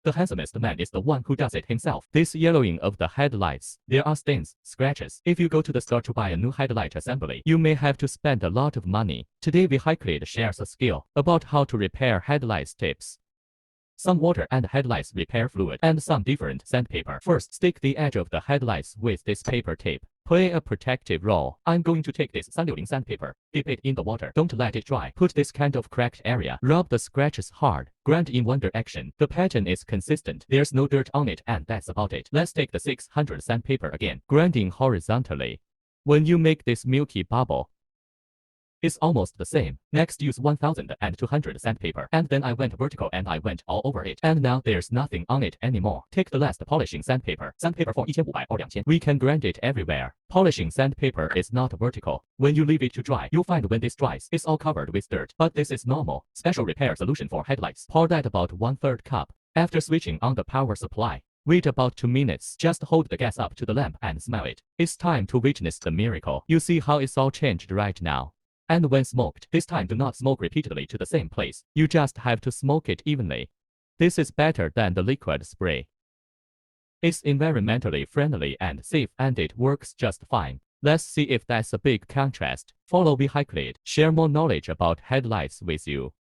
The handsomest man is the one who does it himself. This yellowing of the headlights. There are stains, scratches. If you go to the store to buy a new headlight assembly, you may have to spend a lot of money. Today Vehicleaid shares a skill about how to repair headlights tips. Some water and headlights repair fluid, and some different sandpaper. First, stick the edge of the headlights with this paper tape. Play a protective role. I'm going to take this 360 sandpaper, dip it in the water, don't let it dry. Put this kind of cracked area, rub the scratches hard, grind in one direction. The pattern is consistent, there's no dirt on it, and that's about it. Let's take the 600 sandpaper again, grinding horizontally. When you make this milky bubble, it's almost the same. Next, use 1200 sandpaper, and then I went vertical and I went all over it, and now there's nothing on it anymore. Take the last polishing sandpaper for 1500 or 2000. We can grind it everywhere. Polishing sandpaper is not vertical. When you leave it to dry, you'll find when this dries, it's all covered with dirt. But this is normal. Special repair solution for headlights. Pour that about 1/3 cup. After switching on the power supply, wait about 2 minutes. Just hold the gas up to the lamp and smell it. It's time to witness the miracle. You see how it's all changed right now. And when smoked, this time do not smoke repeatedly to the same place. You just have to smoke it evenly. This is better than the liquid spray. It's environmentally friendly and safe, and it works just fine. Let's see if that's a big contrast. Follow Vehicleaid. Share more knowledge about headlights with you.